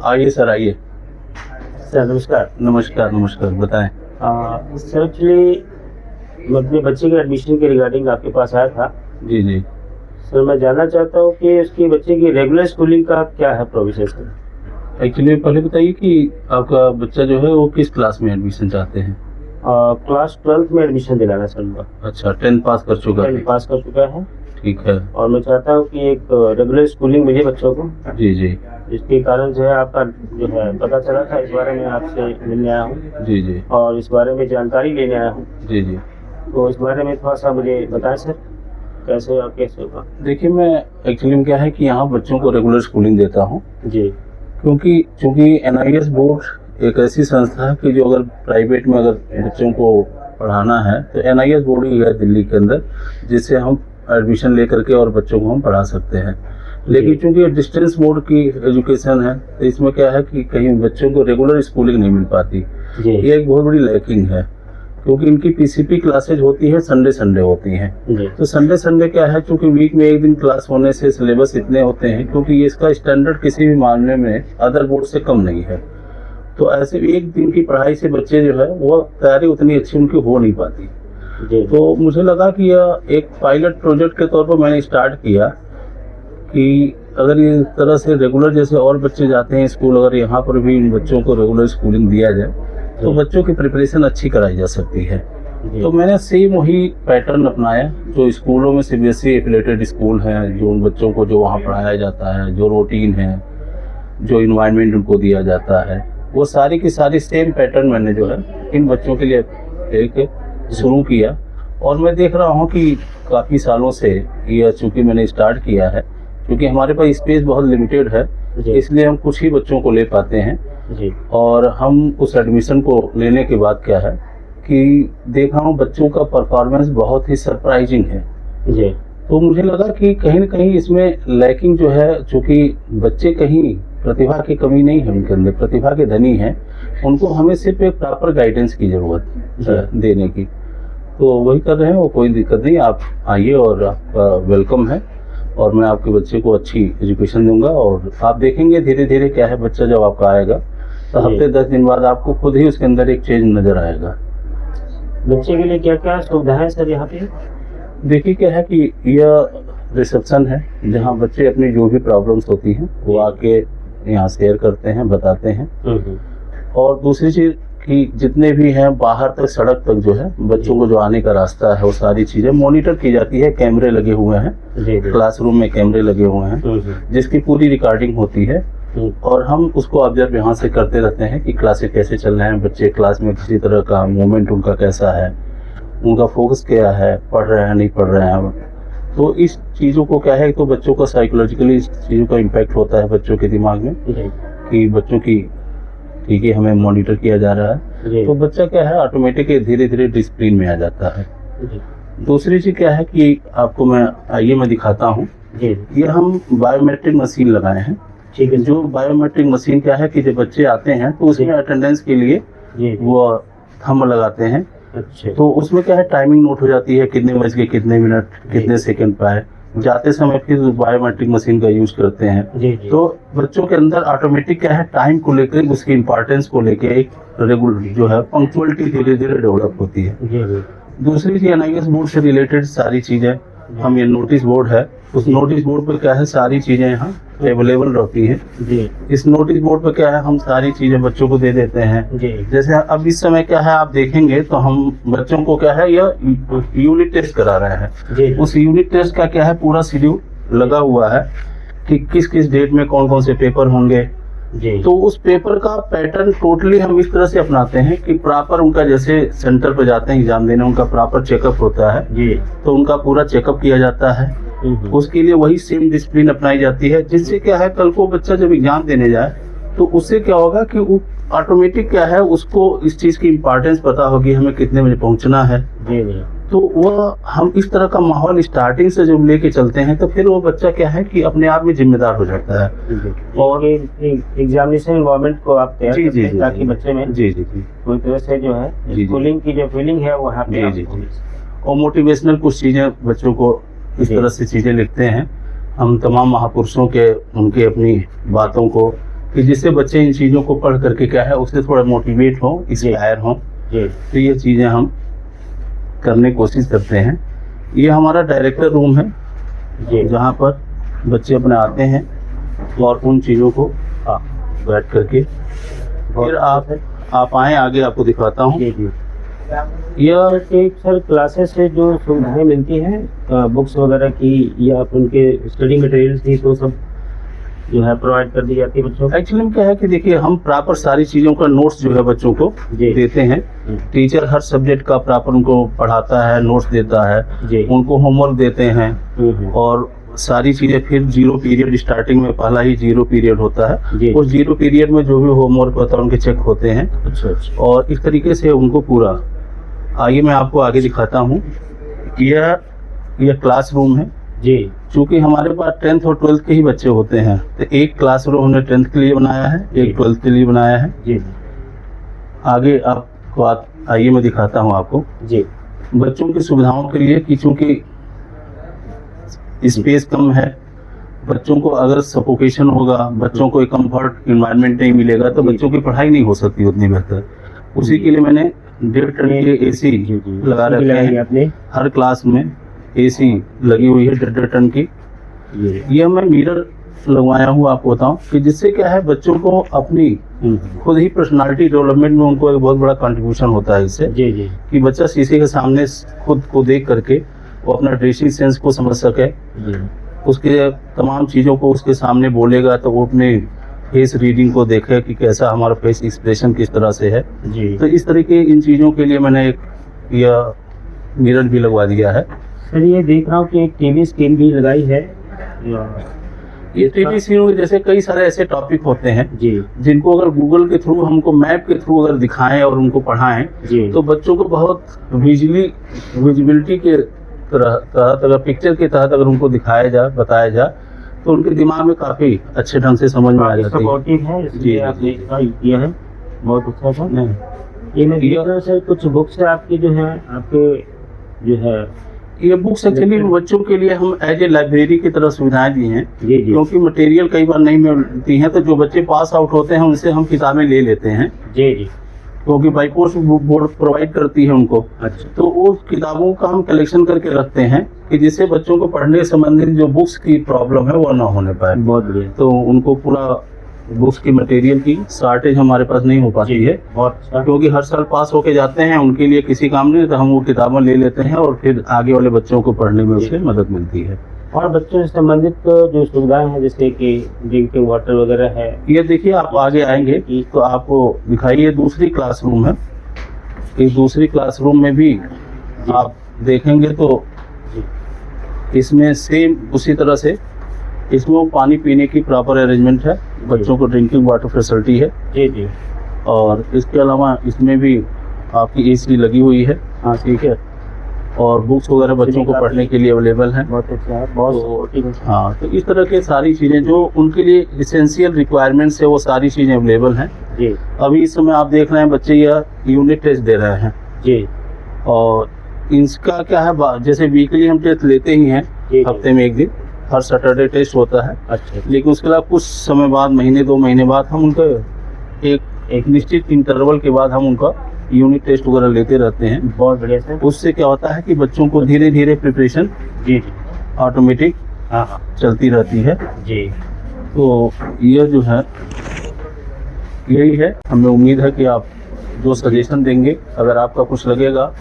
आइए सर, आइए। सर नमस्कार। नमस्कार, नमस्कार, बताएं। सर एक्चुअली मैं अपने बच्चे के एडमिशन के रिगार्डिंग आपके पास आया था। जी जी। सर मैं जानना चाहता हूँ कि उसकी बच्चे की रेगुलर स्कूलिंग का क्या है प्रोविजन सर? एक्चुअली पहले बताइए कि आपका बच्चा जो है वो किस क्लास में एडमिशन चाहते हैं? क्लास 12th में एडमिशन दिलाना सर उनका। अच्छा, 10 पास कर चुका है? 10 पास कर चुका है। ठीक है। और मैं चाहता हूँ कि एक रेगुलर स्कूलिंग मिले बच्चों को। जी जी। इसके कारण जो है आपका जो है पता चला था, इस बारे में आपसे मिलने आया हूँ जी जी। और इस बारे में जानकारी लेने आया हूँ। जी जी। तो इस बारे में थोड़ा सा मुझे बताएं सर, कैसे और कैसे होगा? देखिए, मैं एक्चुअली में क्या है कि यहाँ बच्चों को रेगुलर स्कूलिंग देता हूँ, जी। क्योंकि चूँकि NIS बोर्ड एक ऐसी संस्था है कि जो अगर प्राइवेट में अगर बच्चों को पढ़ाना है तो NIS बोर्ड ही है दिल्ली के अंदर, जिससे हम एडमिशन ले करके और बच्चों को हम पढ़ा सकते हैं। लेकिन चूँकि डिस्टेंस बोर्ड की एजुकेशन है तो इसमें क्या है कि कहीं बच्चों को रेगुलर स्कूलिंग नहीं मिल पाती। ये एक बहुत बड़ी लैकिंग है, क्योंकि इनकी PCP क्लासेज होती है, संडे होती हैं। तो संडे क्या है, चूँकि वीक में एक दिन क्लास होने से सिलेबस इतने होते हैं, क्योंकि ये इसका स्टैंडर्ड किसी भी मामले में अदर बोर्ड से कम नहीं है। तो ऐसे एक दिन की पढ़ाई से बच्चे जो है वो तैयारी उतनी अच्छी उनकी हो नहीं पाती। तो मुझे लगा कि यह एक पायलट प्रोजेक्ट के तौर पर मैंने स्टार्ट किया कि अगर इस तरह से रेगुलर जैसे और बच्चे जाते हैं स्कूल, अगर यहाँ पर भी इन बच्चों को रेगुलर स्कूलिंग दिया जाए तो बच्चों की प्रिपरेशन अच्छी कराई जा सकती है। तो मैंने सेम वही पैटर्न अपनाया जो स्कूलों में CBSE एफिलिएटेड स्कूल हैं, जो उन बच्चों को जो वहाँ पढ़ाया जाता है, जो रूटीन है, जो इन्वायरमेंट उनको दिया जाता है, वो सारी की सारी सेम पैटर्न मैंने जो है इन बच्चों के लिए एक शुरू किया। और मैं देख रहा हूँ कि काफ़ी सालों से यह चूँकि मैंने स्टार्ट किया है, क्योंकि हमारे पास स्पेस बहुत लिमिटेड है, इसलिए हम कुछ ही बच्चों को ले पाते हैं। और हम उस एडमिशन को लेने के बाद क्या है कि देख रहा हूँ बच्चों का परफॉर्मेंस बहुत ही सरप्राइजिंग है। तो मुझे लगा कि कहीं न कहीं इसमें लैकिंग जो है, चूँकि बच्चे कहीं प्रतिभा की कमी नहीं है, उनके अंदर प्रतिभा के धनी हैं, उनको हमें सिर्फ एक प्रॉपर गाइडेंस की ज़रूरत है देने की। तो वही कर रहे हैं, वो कोई दिक्कत नहीं, आप आइए और आपका वेलकम है और मैं आपके बच्चे को अच्छी एजुकेशन दूंगा। और आप देखेंगे धीरे धीरे क्या है, बच्चा जब आपका आएगा तो हफ्ते 10 दिन बाद आपको खुद ही उसके अंदर एक चेंज नज़र आएगा। बच्चे के लिए क्या क्या सुविधा है सर यहाँ पे? देखिए क्या है कि यह रिसेप्शन है जहाँ बच्चे अपनी जो भी प्रॉब्लम्स होती हैं वो आके यहाँ शेयर करते हैं, बताते हैं। और दूसरी चीज़ कि जितने भी हैं बाहर तक, सड़क तक जो है बच्चों को जो आने का रास्ता है वो सारी चीज़ें मॉनिटर की जाती है। कैमरे लगे हुए हैं, क्लासरूम में कैमरे लगे हुए हैं जिसकी पूरी रिकॉर्डिंग होती है और हम उसको ऑब्जर्व यहाँ से करते रहते हैं कि क्लासेस कैसे चल रहे हैं, बच्चे क्लास में किसी तरह का मूवमेंट उनका कैसा है, उनका फोकस क्या है, पढ़ रहे हैं नहीं पढ़ रहे हैं। तो इस चीज़ों को क्या है, तो बच्चों का साइकोलॉजिकली इस चीज़ों का इम्पैक्ट होता है बच्चों के दिमाग में कि बच्चों की ठीक है हमें मॉनिटर किया जा रहा है। तो बच्चा क्या है ऑटोमेटिक धीरे धीरे डिसिप्लिन में आ जाता है। दूसरी चीज़ क्या है कि आपको मैं दिखाता हूँ, ये हम बायोमेट्रिक मशीन लगाए हैं। ठीक है। जो बायोमेट्रिक मशीन क्या है कि जब बच्चे आते हैं तो उसमें अटेंडेंस के लिए वो थंब लगाते हैं। अच्छा। तो उसमें क्या है टाइमिंग नोट हो जाती है, कितने बज के कितने मिनट कितने सेकंड पे आए। जाते समय फिर बायोमेट्रिक मशीन का यूज करते हैं। तो बच्चों के अंदर ऑटोमेटिक क्या है टाइम को लेकर, उसकी इम्पोर्टेंस को लेकर एक रेगुलर जो है पंक्चुअलिटी धीरे धीरे डेवलप होती है। दूसरी चीज NIS बोर्ड से रिलेटेड सारी चीजें, हम ये नोटिस बोर्ड है, उस नोटिस बोर्ड पर क्या है सारी चीजें यहाँ अवेलेबल रहती है। इस नोटिस बोर्ड पर क्या है हम सारी चीजें बच्चों को दे देते हैं। जैसे अब इस समय क्या है आप देखेंगे तो हम बच्चों को क्या है यह यूनिट टेस्ट करा रहे हैं। उस यूनिट टेस्ट का क्या है पूरा शेड्यूल लगा हुआ है कि किस किस डेट में कौन कौन से पेपर होंगे। तो उस पेपर का पैटर्न टोटली हम इस तरह से अपनाते हैं कि प्रॉपर उनका जैसे सेंटर पर जाते हैं एग्जाम देने, उनका प्रॉपर चेकअप होता है। तो उनका पूरा चेकअप किया जाता है, उसके लिए वही सेम डिसिप्लिन अपनाई जाती है, जिससे क्या है कल को बच्चा जब एग्जाम देने जाए तो उससे क्या होगा कि वो ऑटोमेटिक क्या है उसको इस चीज़ की इम्पोर्टेंस पता होगी, हमें कितने बजे पहुंचना है। तो वह हम इस तरह का माहौल स्टार्टिंग से जब लेके चलते हैं तो फिर वो बच्चा क्या है कि अपने आप में जिम्मेदार हो जाता है। और एग्जामिनेशन एनवायरनमेंट को आप तैयार करते हैं ताकि बच्चे में कोई तरह से जो है स्कूलिंग की जो फीलिंग है वो वहाँ पे और मोटिवेशनल कुछ चीज़ें बच्चों को इस तरह से चीज़ें लिखते हैं। हम तमाम महापुरुषों के उनके अपनी बातों को कि जिससे बच्चे इन चीज़ों को पढ़ करके क्या है उससे थोड़ा मोटिवेट हो, इंस्पायर हो। तो ये चीज़ें हम करने की कोशिश करते हैं। ये हमारा डायरेक्टर रूम है जहाँ पर बच्चे अपने आते हैं और उन चीज़ों को बैठ करके फिर आप आए आगे आपको दिखाता हूँ। यह एक सर क्लासेस से जो सुविधाएं मिलती हैं बुक्स वगैरह की या उनके स्टडी मटेरियल्स की तो सब जो है प्रोवाइड कर दी जाती है बच्चों को। एक्चुअली क्या है कि देखिए हम प्रॉपर सारी चीज़ों का नोट्स जो है बच्चों को देते हैं। टीचर हर सब्जेक्ट का प्रॉपर उनको पढ़ाता है, नोट्स देता है, उनको होमवर्क देते हैं और सारी चीज़ें फिर 0 पीरियड स्टार्टिंग में पहला ही 0 पीरियड होता है। उस 0 पीरियड में जो भी होमवर्क होता है उनके चेक होते हैं। अच्छा। और इस तरीके से उनको पूरा आइए मैं आपको आगे दिखाता हूँ। यह क्लासरूम है जी। चूँकि हमारे पास 10th और 12th के ही बच्चे होते हैं तो एक क्लासरूम हमने 10th के लिए बनाया है, एक 12th के लिए बनाया है जी। आगे आपको आइए मैं दिखाता हूँ आपको जी। बच्चों की सुविधाओं के लिए कि चूँकि स्पेस कम है, बच्चों को अगर सफोकेशन होगा, बच्चों को एक कंफर्ट इन्वायरमेंट नहीं मिलेगा तो बच्चों की पढ़ाई नहीं हो सकती उतनी बेहतर। उसी के लिए मैंने 1.5 टन के AC लगा रखे हैं। हर क्लास में AC लगी हुई है 1.5 टन की। ये मैं मिरर लगवाया हूँ आपको बताऊँ कि जिससे क्या है बच्चों को अपनी खुद ही पर्सनालिटी डेवलपमेंट में उनको एक बहुत बड़ा कंट्रीब्यूशन होता है इससे कि बच्चा शीशे के सामने खुद को देख करके वो अपना ड्रेसिंग सेंस को समझ सके, उसके तमाम चीज़ों को उसके सामने बोलेगा तो वो अपने फेस रीडिंग को देखे कि कैसा हमारा फेस एक्सप्रेशन किस तरह से है जी। तो इस तरीके इन चीज़ों के लिए मैंने एक यह मिरर भी लगवा दिया है। सर ये देख रहा हूँ कि एक टीवी स्क्रीन भी लगाई है। ये टीवी स्क्रीन जैसे कई सारे ऐसे टॉपिक होते हैं जी जिनको अगर गूगल के थ्रू हमको मैप के थ्रू अगर दिखाएं और उनको पढ़ाएं तो बच्चों को बहुत विजिबिलिटी के तहत अगर पिक्चर के तहत अगर उनको दिखाया जाए बताया जाए तो उनके दिमाग में काफ़ी अच्छे ढंग से समझ में आ जाती है जी। आपने किया है बहुत अच्छा था। ये मैं देख रहा हूं सर कुछ बुक्स है आपकी जो है आपके जो है ये बुक्स एक्चुअली बच्चों के लिए हम एज ए लाइब्रेरी की तरह सुविधाएं दी हैं क्योंकि मटेरियल कई बार नहीं मिलती हैं तो जो बच्चे पास आउट होते हैं उनसे हम किताबें ले लेते हैं जी क्योंकि बाई पोस्ट बोर्ड प्रोवाइड करती है उनको। अच्छा। तो उस किताबों का हम कलेक्शन करके रखते हैं कि जिससे बच्चों को पढ़ने संबंधित जो बुक्स की प्रॉब्लम है वो ना होने पाए। बहुत बढ़िया। तो उनको पूरा बुक्स की मटेरियल की शॉर्टेज हमारे पास नहीं हो पाती है। बहुत अच्छा। क्योंकि हर साल पास होके जाते हैं उनके लिए किसी काम नहीं तो हम वो किताबें ले लेते हैं और फिर आगे वाले बच्चों को पढ़ने में उससे मदद मिलती है। और बच्चों से संबंधित जो सुविधाएं हैं जैसे कि ड्रिंकिंग वाटर वगैरह है। ये देखिए आप आगे आएंगे तो आपको दिखाइए दूसरी क्लासरूम है। इस दूसरी क्लासरूम में भी आप देखेंगे तो इसमें सेम उसी तरह से इसमें वो पानी पीने की प्रॉपर अरेंजमेंट है, बच्चों को ड्रिंकिंग वाटर फैसिलिटी है जी। और इसके अलावा इसमें भी आपकी AC लगी हुई है। हाँ ठीक है। और बुक्स वगैरह बच्चों को पढ़ने के लिए अवेलेबल हैं। बहुत अच्छा है। बहुत हाँ तो इस तरह के सारी चीज़ें जो उनके लिए इसेंशियल रिक्वायरमेंट्स है वो सारी चीज़ें अवेलेबल हैं जी। अभी इस समय आप देख रहे हैं बच्चे यह यूनिट टेस्ट दे रहे हैं जी। और इसका क्या है जैसे वीकली हम टेस्ट लेते ही हैं, हफ्ते में एक दिन हर सैटरडे टेस्ट होता है। अच्छा। लेकिन उसके अलावा कुछ समय बाद महीने 2 महीने बाद हम उनका एक निश्चित इंटरवल के बाद हम उनका यूनिट टेस्ट वगैरह लेते रहते हैं। बहुत बढ़िया सर। उससे क्या होता है कि बच्चों को धीरे धीरे प्रिपरेशन जी ऑटोमेटिक चलती रहती है जी। तो यह जो है यही है। हमें उम्मीद है कि आप जो सजेशन देंगे अगर आपका कुछ लगेगा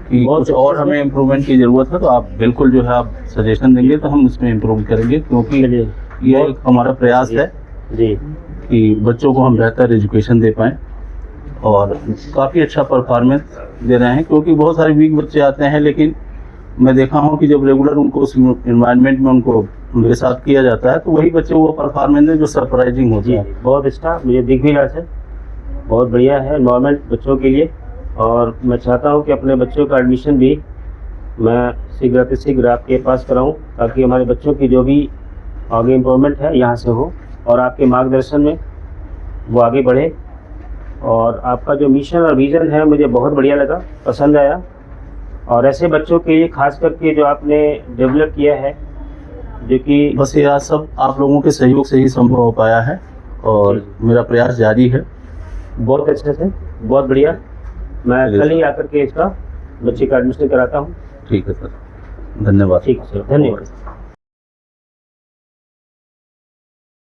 कि कुछ और हमें इम्प्रूवमेंट की ज़रूरत है तो आप बिल्कुल जो है आप सजेशन देंगे तो हम उसमें इम्प्रूव करेंगे क्योंकि ये एक हमारा प्रयास है जी कि बच्चों को हम बेहतर एजुकेशन दे पाएँ और काफ़ी अच्छा परफॉर्मेंस दे रहे हैं क्योंकि बहुत सारे वीक बच्चे आते हैं लेकिन मैं देखा हूँ कि जब रेगुलर उनको उस इन्वायरमेंट में उनके साथ किया जाता है तो वही बच्चे वो परफॉर्मेंस है जो सरप्राइजिंग होती है। बहुत अच्छा मुझे दिख भी रहा है, बहुत बढ़िया है एनवायरनमेंट बच्चों के लिए। और मैं चाहता हूँ कि अपने बच्चों का एडमिशन भी मैं शीघ्र आपके पास कराऊँ ताकि हमारे बच्चों की जो भी आगे इम्प्रूवमेंट है यहाँ से हो और आपके मार्गदर्शन में वो आगे बढ़े। और आपका जो मिशन और विज़न है मुझे बहुत बढ़िया लगा, पसंद आया। और ऐसे बच्चों के लिए खास करके जो आपने डेवलप किया है जो कि बस यह सब आप लोगों के सहयोग से ही संभव हो पाया है और मेरा प्रयास जारी है। बहुत अच्छे से, बहुत बढ़िया। मैं कल ही आकर के इसका बच्चे का एडमिशन कराता हूँ। ठीक है सर, धन्यवाद। ठीक है सर, धन्यवाद।